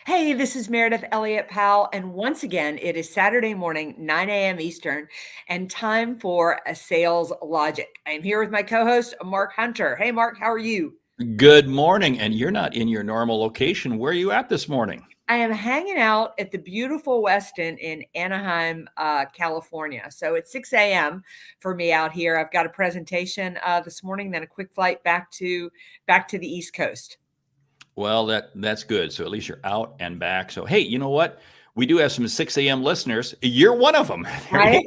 Hey, this is Meredith Elliott Powell, and once again, it is Saturday morning, 9 a.m. Eastern, and time for a Sales Logic. I am here with my co-host, Mark Hunter. Hey, Mark, how are you? Good morning. And you're not in your normal location. Where are you at this morning? I am hanging out at the beautiful Westin in Anaheim, California. So it's 6 a.m. for me out here. I've got a presentation this morning, then a quick flight back to the East Coast. Well, that's good. So at least you're out and back. So hey, you know what? We do have some 6 a.m. listeners. You're one of them. There you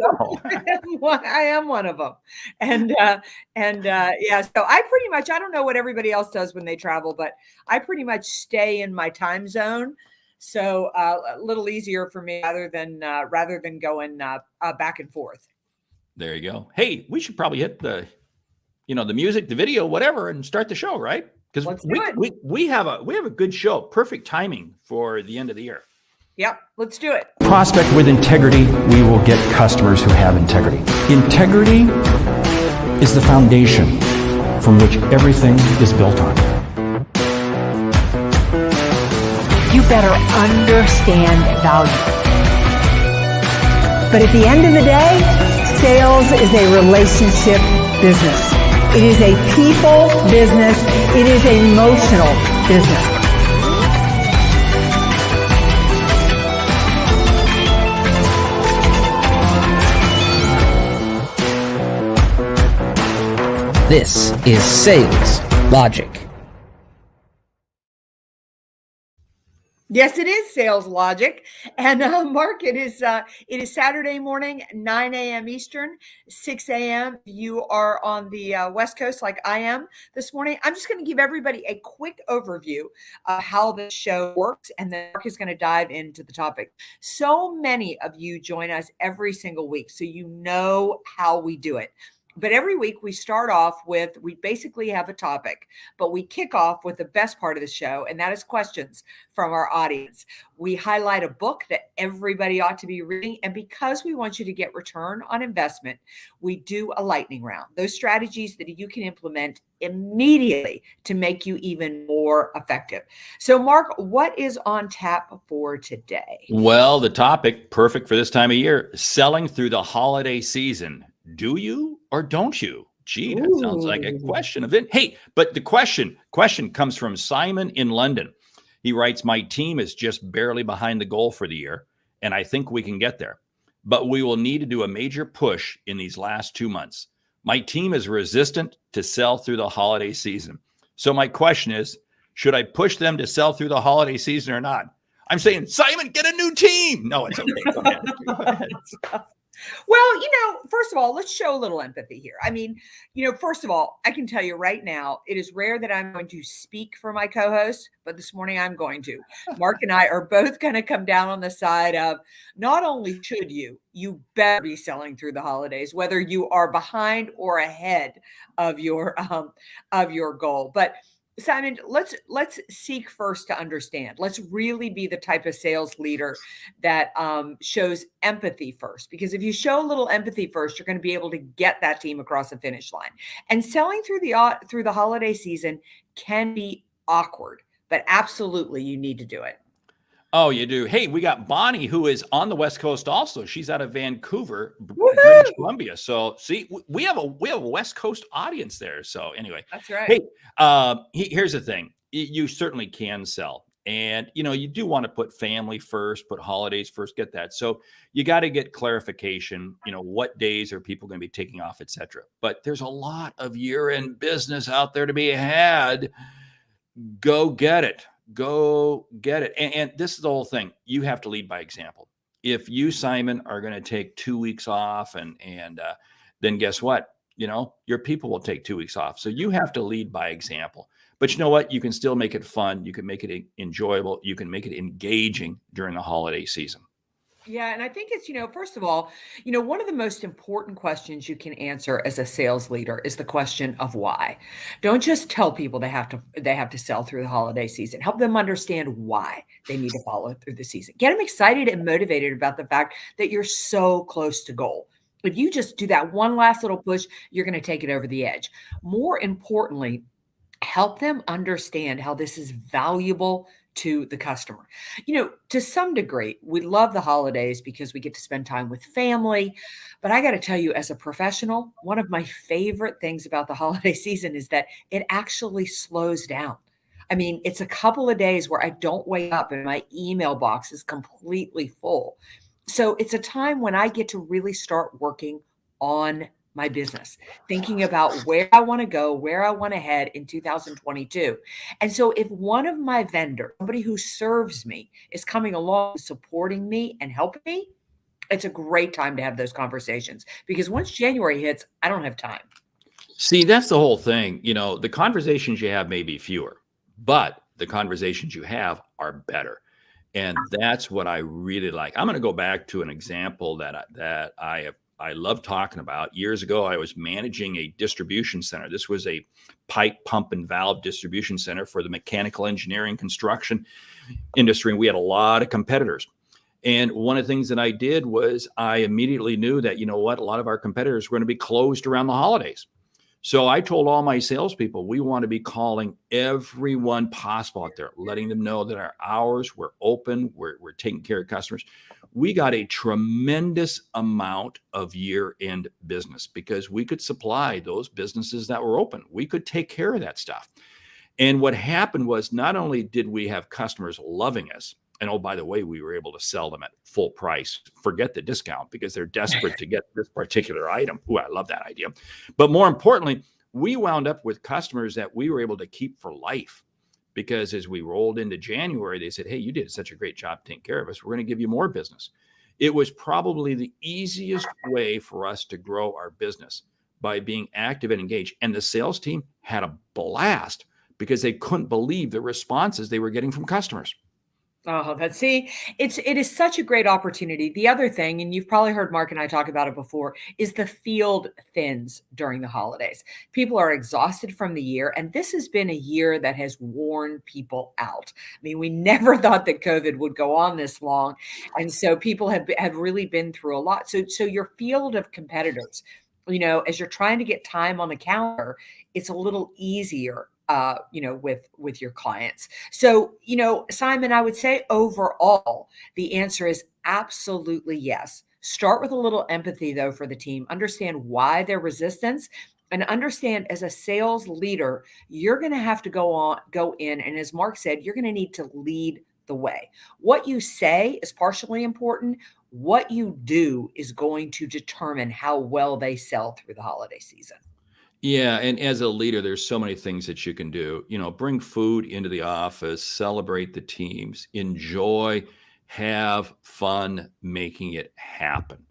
go. I am one of them. And yeah, so I don't know what everybody else does when they travel, but I pretty much stay in my time zone. So a little easier for me rather than going back and forth. There you go. Hey, we should probably hit the music, the video, whatever, and start the show, right? Because we have a good show. Perfect timing for the end of the year. Yep, let's do it. Prospect with integrity, we will get customers who have integrity. Integrity is the foundation from which everything is built on. You better understand value. But at the end of the day, sales is a relationship business. It is a people business. It is an emotional business. This is Sales Logic. Yes, it is Sales Logic. And Mark, it is Saturday morning, 9 a.m. Eastern, 6 a.m. You are on the West Coast like I am this morning. I'm just going to give everybody a quick overview of how the show works, and then Mark is going to dive into the topic. So many of you join us every single week, so you know how we do it. But every week we start off with, we basically have a topic, but we kick off with the best part of the show, and that is questions from our audience. We highlight a book that everybody ought to be reading, and because we want you to get return on investment, we do a lightning round. Those strategies that you can implement immediately to make you even more effective. So, Mark, what is on tap for today? Well, the topic, perfect for this time of year, selling through the holiday season. Do you or don't you? Gee, that sounds like a question of it. Hey, but the question comes from Simon in London. He writes, my team is just barely behind the goal for the year, and I think we can get there. But we will need to do a major push in these last 2 months. My team is resistant to sell through the holiday season. So my question is, should I push them to sell through the holiday season or not? I'm saying, Simon, get a new team. No, it's okay. Go ahead. Go ahead. Well, first of all, let's show a little empathy here. I mean, first of all, I can tell you right now, it is rare that I'm going to speak for my co-host, but this morning I'm going to. Mark and I are both going to come down on the side of not only should you better be selling through the holidays, whether you are behind or ahead of your goal. But Simon, let's seek first to understand. Let's really be the type of sales leader that shows empathy first, because if you show a little empathy first, you're going to be able to get that team across the finish line. And selling through the holiday season can be awkward, but absolutely you need to do it. Oh, you do. Hey, we got Bonnie, who is on the West Coast also. She's out of Vancouver, British Columbia. So see, we have a West Coast audience there. So anyway. That's right. Hey, here's the thing. You certainly can sell. And, you do want to put family first, put holidays first, get that. So you got to get clarification, what days are people going to be taking off, et cetera. But there's a lot of year-end business out there to be had. Go get it. Go get it. And this is the whole thing. You have to lead by example. If you, Simon, are going to take 2 weeks off and then guess what? Your people will take 2 weeks off. So you have to lead by example. But you know what? You can still make it fun. You can make it enjoyable. You can make it engaging during the holiday season. Yeah. And I think it's, first of all, one of the most important questions you can answer as a sales leader is the question of why. Don't just tell people they have to sell through the holiday season. Help them understand why they need to follow through the season. Get them excited and motivated about the fact that you're so close to goal. If you just do that one last little push, you're going to take it over the edge. More importantly, help them understand how this is valuable to the customer. To some degree, we love the holidays because we get to spend time with family. But I got to tell you, as a professional, one of my favorite things about the holiday season is that it actually slows down. I mean, it's a couple of days where I don't wake up and my email box is completely full. So it's a time when I get to really start working on my business, thinking about where I want to go, where I want to head in 2022. And so if one of my vendors, somebody who serves me, is coming along, supporting me and helping me, it's a great time to have those conversations, because once January hits, I don't have time. See, that's the whole thing. The conversations you have may be fewer, but the conversations you have are better. And that's what I really like. I'm going to go back to an example that I love talking about. Years ago, I was managing a distribution center. This was a pipe, pump, and valve distribution center for the mechanical engineering construction industry. And we had a lot of competitors. And one of the things that I did was I immediately knew that, a lot of our competitors were going to be closed around the holidays. So I told all my salespeople, we want to be calling everyone possible out there, letting them know that our hours were open, we're taking care of customers. We got a tremendous amount of year-end business because we could supply those businesses that were open. We could take care of that stuff. And what happened was, not only did we have customers loving us, and oh, by the way, we were able to sell them at full price. Forget the discount, because they're desperate to get this particular item. Ooh, I love that idea. But more importantly, we wound up with customers that we were able to keep for life, because as we rolled into January, they said, hey, you did such a great job taking care of us. We're going to give you more business. It was probably the easiest way for us to grow our business, by being active and engaged. And the sales team had a blast because they couldn't believe the responses they were getting from customers. Oh, it is such a great opportunity. The other thing, and you've probably heard Mark and I talk about it before, is the field thins during the holidays. People are exhausted from the year, and this has been a year that has worn people out. I mean, we never thought that COVID would go on this long, and so people have really been through a lot. So your field of competitors, as you're trying to get time on the calendar, it's a little easier with your clients. So, Simon, I would say overall, the answer is absolutely yes. Start with a little empathy, though, for the team. Understand why their resistance, and understand, as a sales leader, you're going to have to go in. And as Mark said, you're going to need to lead the way. What you say is partially important. What you do is going to determine how well they sell through the holiday season. Yeah, and as a leader, there's so many things that you can do. Bring food into the office, celebrate the teams, enjoy, have fun making it happen.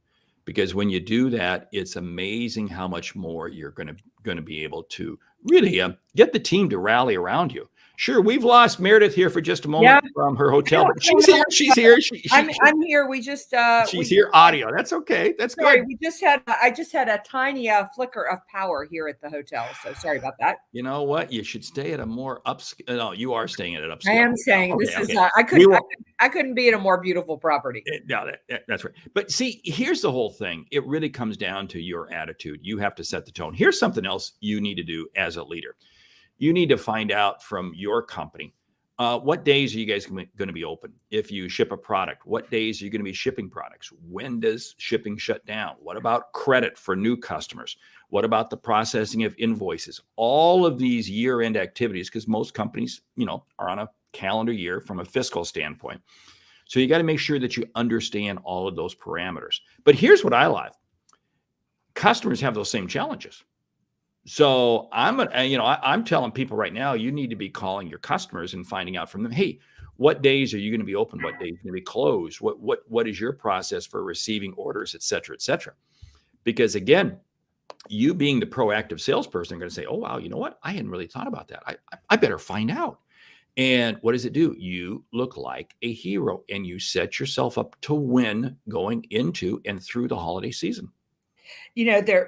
Because when you do that, it's amazing how much more you're going to be able to really get the team to rally around you. Sure, we've lost Meridith here for just a moment from her hotel. But she's here. She's here. I'm here. We just she's here. Audio. That's okay. That's sorry. good. I just had a tiny flicker of power here at the hotel. So sorry about that. You know what? You should stay at a more upscale. No, you are staying at an upscale. I am saying okay, this okay. is. I couldn't be at a more beautiful property. No, that's right. But see, here's the whole thing. It really comes down to your attitude. You have to set the tone. Here's something else you need to do as a leader. You need to find out from your company, what days are you guys going to be open? If you ship a product, what days are you going to be shipping products? When does shipping shut down? What about credit for new customers? What about the processing of invoices? All of these year-end activities, because most companies, are on a calendar year from a fiscal standpoint. So you got to make sure that you understand all of those parameters. But here's what I love. Customers have those same challenges. So I'm telling people right now, you need to be calling your customers and finding out from them, hey, what days are you going to be open? What days are going to be closed? What is your process for receiving orders, et cetera, et cetera? Because again, you being the proactive salesperson are going to say, oh, wow, you know what? I hadn't really thought about that. I better find out. And what does it do? You look like a hero, and you set yourself up to win going into and through the holiday season.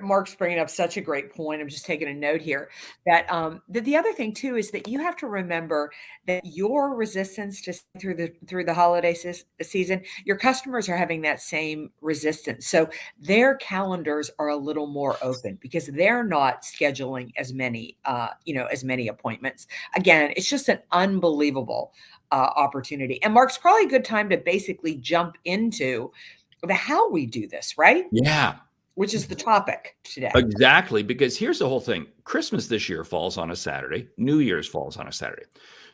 Mark's bringing up such a great point. I'm just taking a note here that the other thing too is that you have to remember that your resistance to through the holiday season, your customers are having that same resistance. So their calendars are a little more open because they're not scheduling as many appointments. Again, it's just an unbelievable opportunity. And Mark's probably a good time to basically jump into the how we do this, right? Yeah, Which is the topic today. exactly. Because here's the whole thing. Christmas this year falls on a Saturday. New Year's falls on a Saturday.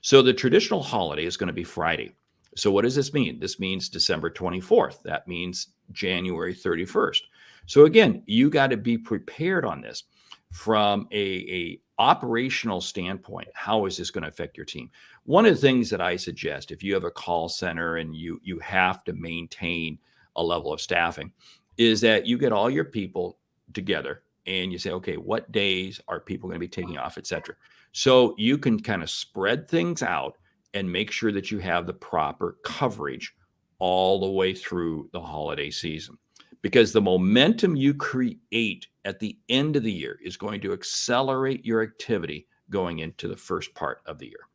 So the traditional holiday is going to be Friday. So what does this mean? This means December 24th. That means January 31st. So again, you got to be prepared on this from a operational standpoint. How is this going to affect your team? One of the things that I suggest, if you have a call center and you have to maintain a level of staffing, is that you get all your people together and you say, okay, what days are people going to be taking off, et cetera. So you can kind of spread things out and make sure that you have the proper coverage all the way through the holiday season. Because the momentum you create at the end of the year is going to accelerate your activity going into the first part of the year.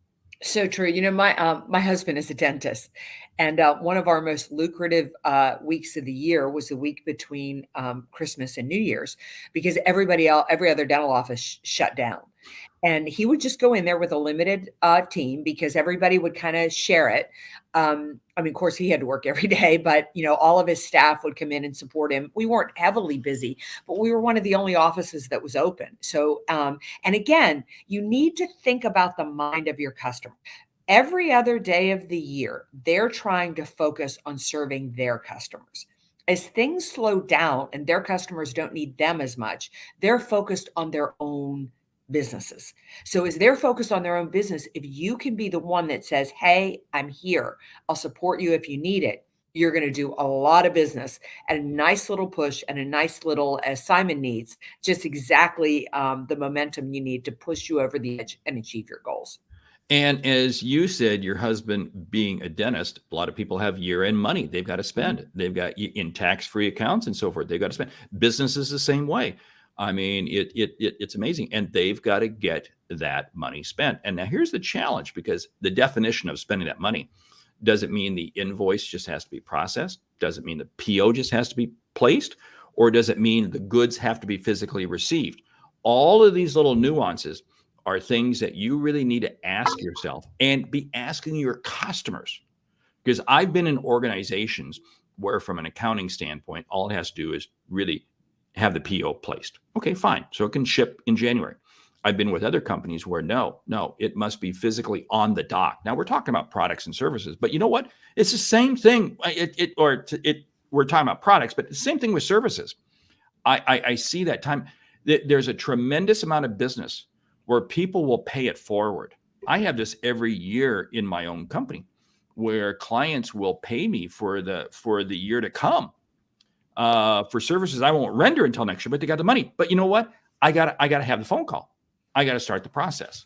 So true. You know, my husband is a dentist, and one of our most lucrative weeks of the year was the week between Christmas and New Year's, because every other dental office shut down, and he would just go in there with a limited team because everybody would kind of share it. I mean, of course, he had to work every day, but you know, all of his staff would come in and support him. We weren't heavily busy, but we were one of the only offices that was open. So, and again, you need to think about the mind of your customer. Every other day of the year, they're trying to focus on serving their customers. As things slow down and their customers don't need them as much, they're focused on their own businesses. So as they're focused on their own business, if you can be the one that says, hey, I'm here, I'll support you if you need it, you're going to do a lot of business at a nice little push and a nice little, as Simon needs, just exactly the momentum you need to push you over the edge and achieve your goals. And as you said, your husband being a dentist, a lot of people have year-end money they've got to spend. They've got in tax-free accounts and so forth. They've got to spend. Businesses the same way. I mean, it's amazing. And they've got to get that money spent. And now here's the challenge, because the definition of spending that money, does it mean the invoice just has to be processed? Does it mean the PO just has to be placed? Or does it mean the goods have to be physically received? All of these little nuances are things that you really need to ask yourself and be asking your customers. Because I've been in organizations where, from an accounting standpoint, all it has to do is really have the PO placed. Okay, fine. So it can ship in January. I've been with other companies where no, it must be physically on the dock. Now we're talking about products and services, but you know what? It's the same thing. We're talking about products, but the same thing with services. I see that time. There's a tremendous amount of business where people will pay it forward. I have this every year in my own company where clients will pay me for the year to come. For services I won't render until next year, but they got the money. But you know what? I gotta have the phone call. I gotta start the process.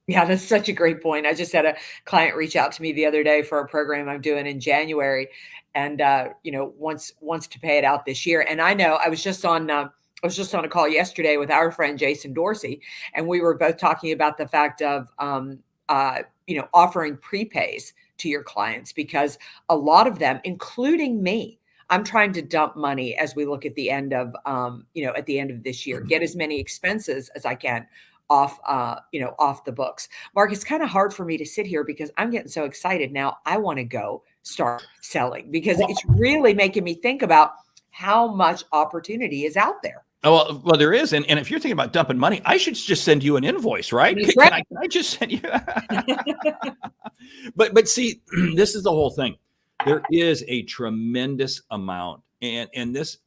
Yeah, that's such a great point. I just had a client reach out to me the other day for a program I'm doing in January, and you know, wants to pay it out this year. And I know I was just on a call yesterday with our friend Jason Dorsey, and we were both talking about the fact of you know, offering prepays to your clients, because a lot of them, including me, I'm trying to dump money as we look at the end of, you know, at the end of this year, get as many expenses as I can off, you know, off the books. Mark, it's kind of hard for me to sit here because I'm getting so excited now. I want to go start selling, because it's really making me think about how much opportunity is out there. Oh, well, there is. And if you're thinking about dumping money, I should just send you an invoice, right? Can I just send you? But see, this is the whole thing. There is a tremendous amount. And this,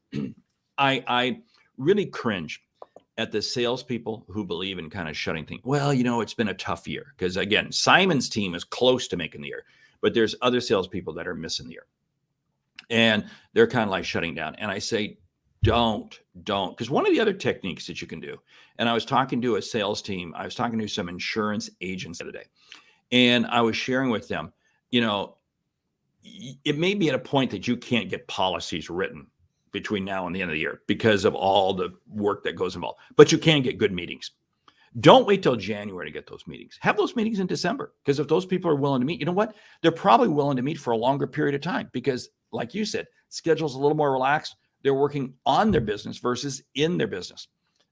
I really cringe at the salespeople who believe in kind of shutting things. Well, you know, it's been a tough year. Because again, Simon's team is close to making the year, but there's other salespeople that are missing the year. And they're kind of like shutting down. And I say, don't. Because one of the other techniques that you can do, and I was talking to a sales team, I was talking to some insurance agents the other day, and I was sharing with them, you know, it may be at a point that you can't get policies written between now and the end of the year because of all the work that goes involved, but you can get good meetings. Don't wait till January to get those meetings. Have those meetings in December, because if those people are willing to meet, you know what? They're probably willing to meet for a longer period of time, because like you said, schedule's a little more relaxed. They're working on their business versus in their business.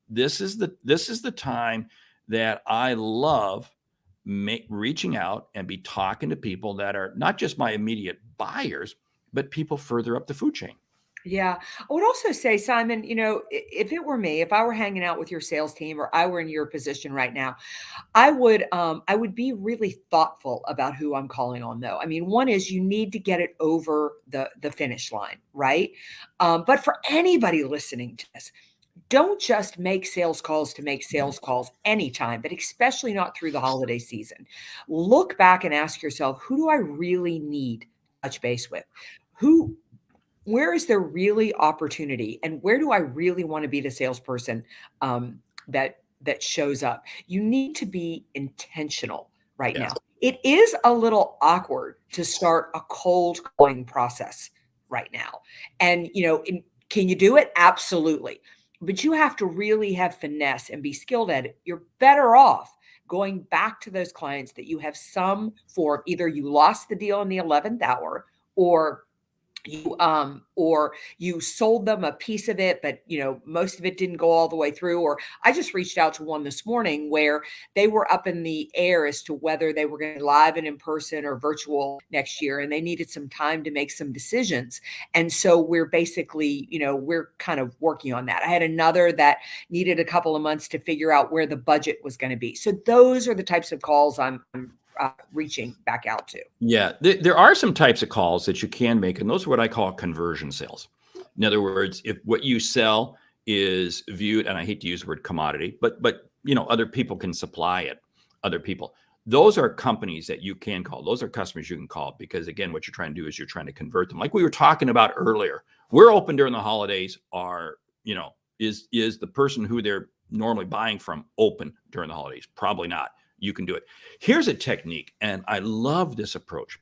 This is the time that I love reaching out and be talking to people that are not just my immediate buyers, but people further up the food chain. Yeah. I would also say, Simon, if it were me, if I were hanging out with your sales team or I were in your position right now, I would be really thoughtful about who I'm calling on though. I mean, one is you need to get it over the finish line, right? But for anybody listening to this, don't just make sales calls to make sales calls anytime, but especially not through the holiday season. Look back and ask yourself, who do I really need to touch base with? Who Where is there really opportunity, and where do I really want to be the salesperson that shows up? You need to be intentional right Yeah. now. It is a little awkward to start a cold calling process right now, and can you do it? Absolutely, but you have to really have finesse and be skilled at it. You're better off going back to those clients that you have some form. Either you lost the deal in the 11th hour, or you sold them a piece of it, but most of it didn't go all the way through. Or I just reached out to one this morning where they were up in the air as to whether they were going to be live and in person or virtual next year, and they needed some time to make some decisions. And so we're basically, we're kind of working on that. I had another that needed a couple of months to figure out where the budget was going to be. So those are the types of calls I'm reaching back out to. Yeah, there are some types of calls that you can make, and those are what I call conversion sales. In other words, if what you sell is viewed, and I hate to use the word commodity, but other people can supply it. Other people, those are companies that you can call. Those are customers you can call, because again, what you're trying to do is you're trying to convert them. Like we were talking about earlier, we're open during the holidays. Is the person who they're normally buying from open during the holidays? Probably not. You can do it. Here's a technique, and I love this approach.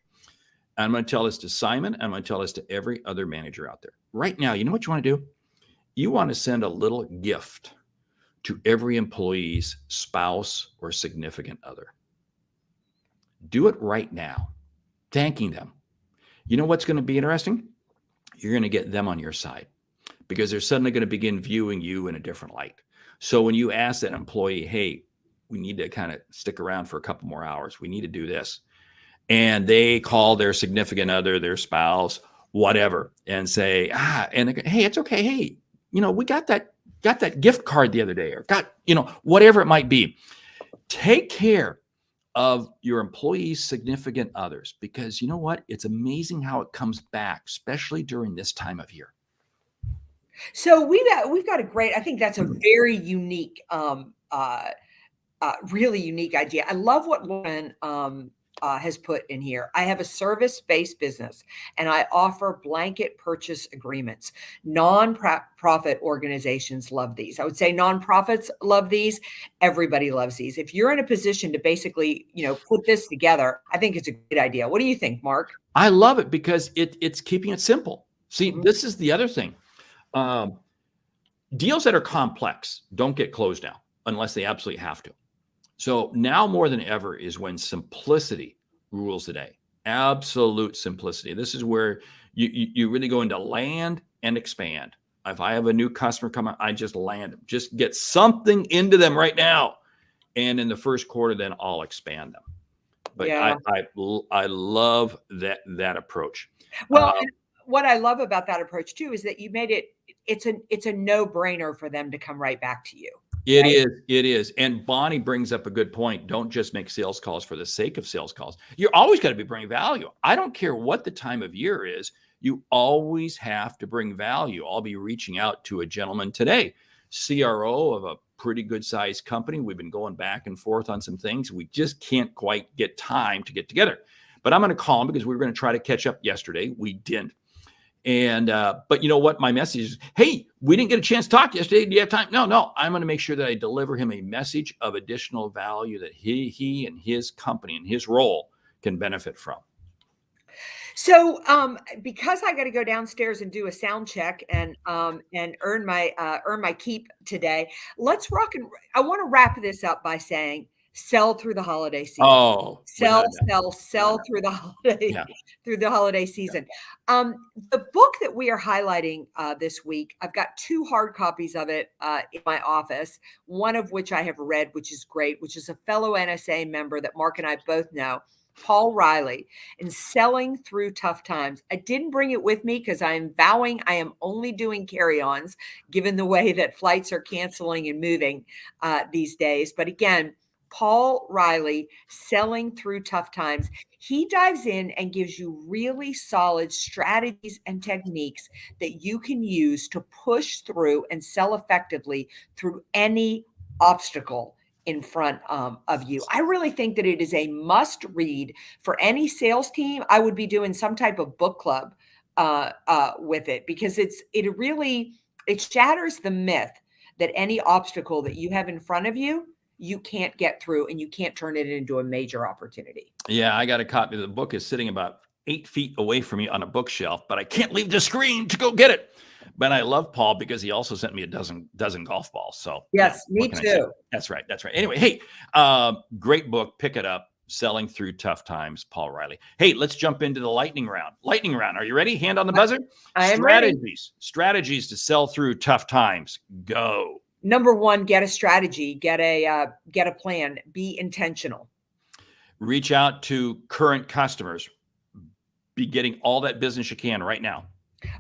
I'm going to tell this to Simon. I'm going to tell this to every other manager out there. Right now, you know what you want to do? You want to send a little gift to every employee's spouse or significant other. Do it right now, thanking them. You know what's going to be interesting? You're going to get them on your side, because they're suddenly going to begin viewing you in a different light. So when you ask that employee, hey, we need to kind of stick around for a couple more hours, we need to do this, and they call their significant other, their spouse, whatever, and say, and they go, hey, it's okay. Hey, we got that gift card the other day, or whatever it might be. Take care of your employees' significant others, because you know what? It's amazing how it comes back, especially during this time of year. So we've got a great, I think that's a very unique, really unique idea. I love what Lauren has put in here. I have a service-based business, and I offer blanket purchase agreements. Non-profit organizations love these. I would say nonprofits love these. Everybody loves these. If you're in a position to basically, put this together, I think it's a great idea. What do you think, Mark? I love it, because it's keeping it simple. See, Mhm. This is the other thing. Deals that are complex don't get closed now unless they absolutely have to. So now more than ever is when simplicity rules the day. Absolute simplicity. This is where you really go into land and expand. If I have a new customer come out, I just land them. Just get something into them right now. And in the first quarter, then I'll expand them. But Yeah. I love that approach. Well, and what I love about that approach too is that you made it's a no-brainer for them to come right back to you. It Right? is. And Bonnie brings up a good point. Don't just make sales calls for the sake of sales calls. You're always got to be bringing value. I don't care what the time of year is. You always have to bring value. I'll be reaching out to a gentleman today, CRO of a pretty good sized company. We've been going back and forth on some things. We just can't quite get time to get together. But I'm going to call him, because we were going to try to catch up yesterday. We didn't. And, but you know what? My message is, hey, we didn't get a chance to talk yesterday. Do you have time? No. I'm going to make sure that I deliver him a message of additional value that he and his company and his role can benefit from. So, because I got to go downstairs and do a sound check and earn my keep today, let's rock and I want to wrap this up by saying Sell through the holiday season. Oh, Sell, without a doubt. sell through the holiday Yeah. through the holiday season. The book that we are highlighting this week, I've got 2 hard copies of it in my office. One of which I have read, which is great, which is a fellow NSA member that Mark and I both know, Paul Riley, and Selling Through Tough Times. I didn't bring it with me because I am vowing I am only doing carry-ons, given the way that flights are canceling and moving these days. But again, Paul Riley, Selling Through Tough Times. He dives in and gives you really solid strategies and techniques that you can use to push through and sell effectively through any obstacle in front of you. I really think that it is a must read for any sales team. I would be doing some type of book club with it, because it shatters the myth that any obstacle that you have in front of you, you can't get through and you can't turn it into a major opportunity. Yeah, I got a copy. The book is sitting about 8 feet away from me on a bookshelf, but I can't leave the screen to go get it. But I love Paul because he also sent me a dozen golf balls. So yes, yeah, me too. That's right. That's right. Anyway, hey, great book. Pick it up. Selling Through Tough Times, Paul Riley. Hey, let's jump into the lightning round. Lightning round. Are you ready? Hand on the buzzer. I am ready. Strategies to sell through tough times. Go. Number 1, get a strategy, get a plan, be intentional. Reach out to current customers. Be getting all that business you can right now.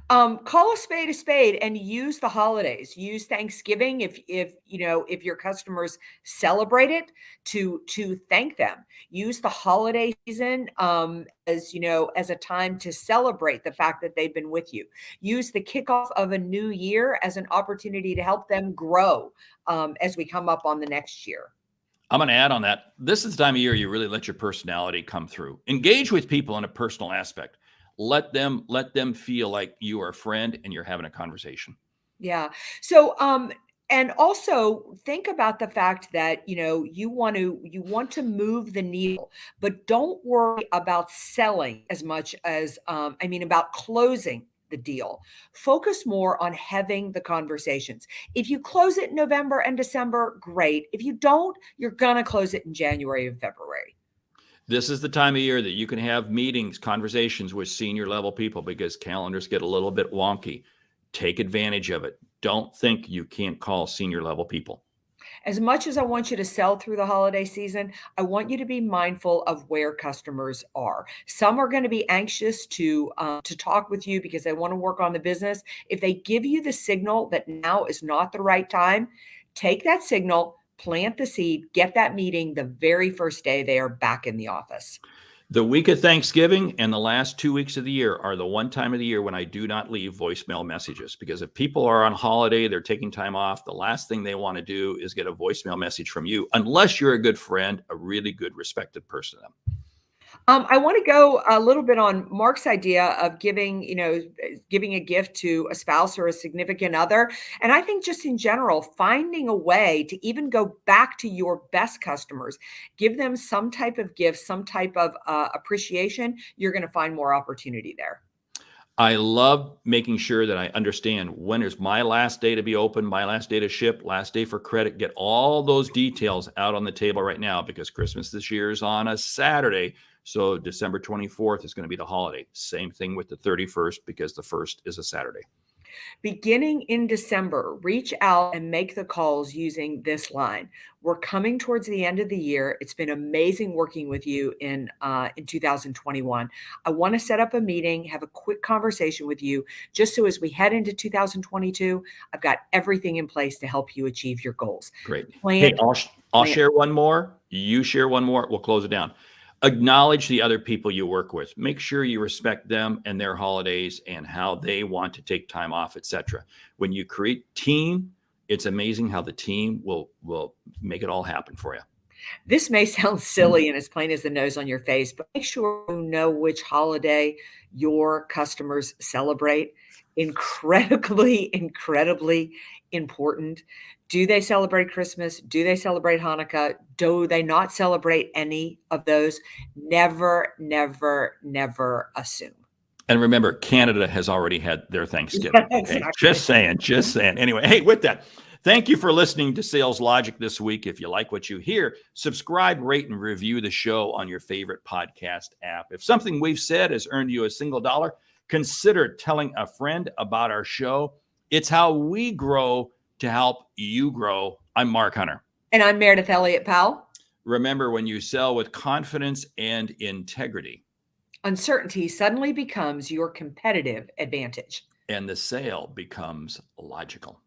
Call a spade and use the holidays. Use Thanksgiving if your customers celebrate it, to thank them. Use the holiday season as a time to celebrate the fact that they've been with you. Use the kickoff of a new year as an opportunity to help them grow as we come up on the next year. I'm going to add on that. This is the time of year you really let your personality come through. Engage with people in a personal aspect. Let them feel like you are a friend and you're having a conversation. Yeah. So, and also think about the fact that, you want to move the needle, but don't worry about selling as much as, about closing the deal. Focus more on having the conversations. If you close it in November and December, great. If you don't, you're going to close it in January and February. This is the time of year that you can have meetings, conversations with senior level people, because calendars get a little bit wonky. Take advantage of it. Don't think you can't call senior level people. As much as I want you to sell through the holiday season, I want you to be mindful of where customers are. Some are going to be anxious to talk with you because they want to work on the business. If they give you the signal that now is not the right time, take that signal, plant the seed, get that meeting the very first day they are back in the office. The week of Thanksgiving and the last 2 weeks of the year are the one time of the year when I do not leave voicemail messages, because if people are on holiday, they're taking time off, the last thing they want to do is get a voicemail message from you, unless you're a good friend, a really good, respected person to them. I want to go a little bit on Mark's idea of giving a gift to a spouse or a significant other. And I think just in general, finding a way to even go back to your best customers, give them some type of gift, some type of appreciation, you're going to find more opportunity there. I love making sure that I understand when is my last day to be open, my last day to ship, last day for credit. Get all those details out on the table right now, because Christmas this year is on a Saturday. So December 24th is going to be the holiday. Same thing with the 31st, because the 1st is a Saturday. Beginning in December, reach out and make the calls using this line. We're coming towards the end of the year. It's been amazing working with you in 2021. I want to set up a meeting, have a quick conversation with you, just so as we head into 2022, I've got everything in place to help you achieve your goals. Great. Hey, I'll share one more. You share one more. We'll close it down. Acknowledge the other people you work with. Make sure you respect them and their holidays and how they want to take time off, etc. When you create team, it's amazing how the team will make it all happen for you. This may sound silly and as plain as the nose on your face, but make sure you know which holiday your customers celebrate. Incredibly important. Do they celebrate Christmas? Do they celebrate Hanukkah? Do they not celebrate any of those? Never assume. And remember, Canada has already had their Thanksgiving. Exactly. Okay? Just saying. Anyway, hey, with that, Thank you for listening to Sales Logic this week. If you like what you hear, subscribe, rate, and review the show on your favorite podcast app. If something we've said has earned you a single dollar, consider telling a friend about our show. It's how we grow to help you grow. I'm Mark Hunter. And I'm Meridith Elliott Powell. Remember, when you sell with confidence and integrity, uncertainty suddenly becomes your competitive advantage. And the sale becomes logical.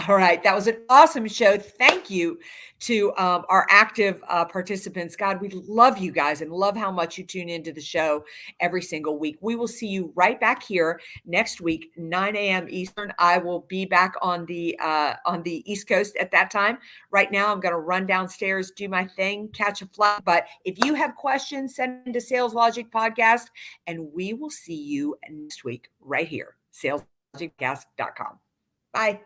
All right. That was an awesome show. Thank you to our active participants. God, we love you guys and love how much you tune into the show every single week. We will see you right back here next week, 9 a.m. Eastern. I will be back on the East Coast at that time. Right now, I'm going to run downstairs, do my thing, catch a flight. But if you have questions, send them to Sales Logic Podcast, and we will see you next week right here, saleslogicpodcast.com. Bye.